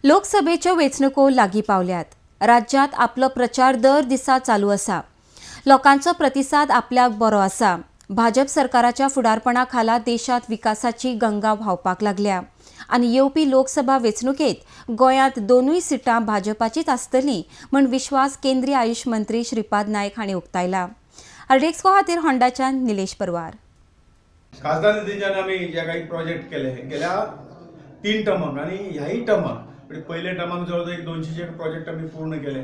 लोकसभेच्यो वेंचणुको लागीं पावल्यात. राज्यात आपलो प्रचार दर दिसा चालू आसा. लोकांचो प्रतिसाद आपल्याक बरो आसा. भाजप सरकाराच्या फुडारपणा खाला देशात विकासाची गंगा व्हांवपाक लागल्या आनी येवपी लोकसभा वेंचणुकेत गोंयांत दोनूय सिटां भाजपाचीच आसतली म्हूण विश्वास केंद्रीय आयुष मंत्री श्रीपाद नायक हांणी उक्तायला. अर्डेक्सको खातीर होंडाच्यान निलेश परवार. खासदार निधीच्यान आमी जे काही प्रोजेक्ट केले गेल्या 3 टर्माक आनी ह्याही टर्माक पयले टर्माक जवळ एक 200 प्रोजेक्ट आमी पूर्ण केले.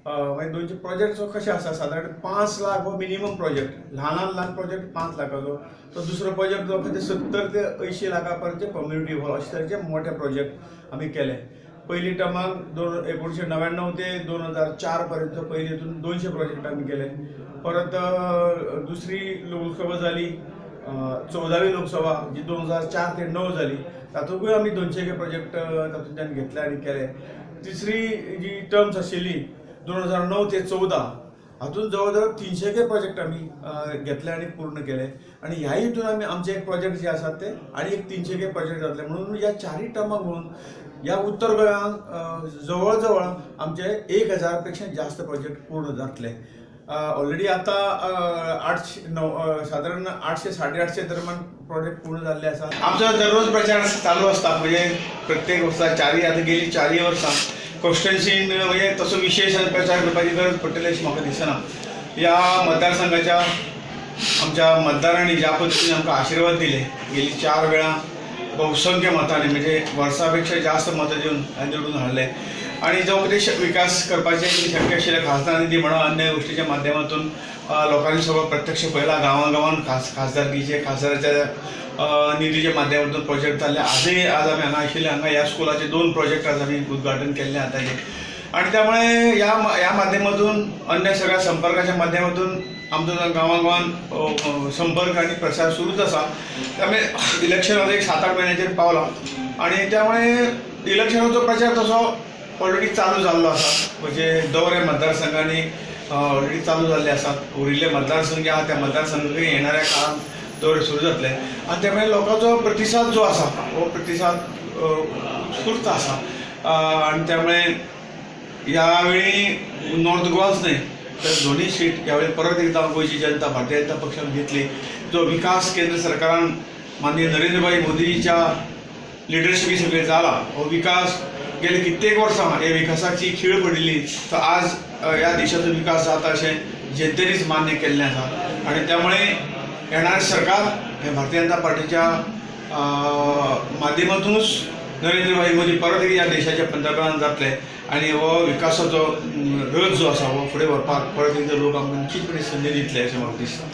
मागीर 200 प्रोजेक्ट कशें आसा सादारण 5 लाख हो मिनिमम प्रोजेक्ट, ल्हान प्रोजेक्ट 5 लाखाचो. तो दुसरो प्रोजेक्ट जो ते 70 ते 80 लाखापर्यंतचे कम्युनिटी हॉल अशे तरेचे मोठे प्रोजेक्ट आमी केले. पहिली टर्माक 1999 ते 2004 पर्यंत पयली हितून 200 प्रोजेक्ट आमी केले. परत दुसरी लोकसभा जाली 14वी लोकसभा जी 2004 ते 9 जाली, तातूंतूय आमी 200 प्रोजेक्ट तातूंतल्यान घेतले आनी केले. तिसरी जी टर्म्स आशिल्ली 2009 ते 14 हातूंत जवळ जवळ 300 प्रोजेक्ट आमी घेतले आनी पूर्ण केले. आनी ह्याय हितून आमी आमचे एक प्रोजेक्ट जे आसात ते आनी एक 300 प्रोजेक्ट जातले. म्हणून ह्या 4 टर्माक म्हणून ह्या उत्तर गोंयांत जवळ जवळ आमचे 1000 पेक्षा जास्त प्रोजेक्ट पूर्ण जातले. ऑलरेडी आता साधारण 800-850 दरम्यान प्रोजेक्ट पूर्ण झाले आसा. आमचा दररोज प्रचार चालू असता. म्हणजे प्रत्येक वर्सा आता गेली 4 वर्सां कॉन्स्टिट्युएन्सीन म्हणजे तसो विशेष प्रचार करपाची गरज पडटली अशी म्हाका दिसना. ह्या मतदारसंघाच्या आमच्या मतदारांनी ज्या पद्दतीन आमकां आशिर्वाद दिले, गेली 4 वेळा बहुसंख्य मतांनी म्हणजे वर्सापेक्षा जास्त मतं दिवन निवडून हाडले. आणि जो कितें विकास करपाचे शक्य आशिल्ले खासदार निधी म्हणून अन्य गोष्टीच्या माध्यमातून लोकांनी सगळं प्रत्यक्ष पळयला. गांवांगांवान खासदारकीचे खासदाराच्या निधीच्या माध्यमातून प्रोजेक्ट जाल्ले. आज आमी हांगा आशिल्ले. हांगा ह्या स्कुलाचे 2 प्रोजेक्ट आज आमी उद्घाटन केल्ले आतांचे. आणि त्यामुळे ह्या माध्यमातून अन्य सगळ्या संपर्काच्या माध्यमातून आमचो गांवांगांवान संपर्क आणि प्रसार सुरूच आसा. त्यामुळे इलेक्शन आता एक 7-8 महिन्याचेर पावला आणि त्यामुळे इलेक्शनाचो प्रचार तसो ऑलरेडी चालू जाल्लो आसा. म्हणजे दौरे मतदारसंघांनी ऑलरेडी चालू जाल्ले आसात. उरिल्ले मतदारसंघ जे आहा त्या मतदारसंघांनी येणाऱ्या काळात दौरे सुरू जातले. आणि त्यामुळे लोकांचो प्रतिसाद जो आसा हो प्रतिसाद उत्स्फूर्त आसा. आणि त्यामुळे यावेळी नॉर्थ गोवाच न्हय तर दोन्ही सीट यावेळी परत एकदा गोंयची जनता भारतीय जनता पक्षान घेतली. जो विकास केंद्र सरकारान माननीय नरेंद्रभाई मोदीच्या लिडरशिपी सगळे जाला, हो विकास गेले कित्येक वर्सां हे विकासाची खीळ पडिल्ली. तर आज ह्या देशाचो विकास जाता अशें जनतेनीच मान्य केल्लें आसा. आणि त्यामुळे येणारें सरकार हे भारतीय जनता पार्टीच्या माध्यमातूनच नरेंद्रभाई मोदी परत एक ह्या देशाचे पंतप्रधान जातले. आणि हो विकासाचो रथ जो आसा हो फुडें व्हरपाक परत एकदा लोक आमकां निश्चितपणे संदी दितले अशें म्हाका दिसता.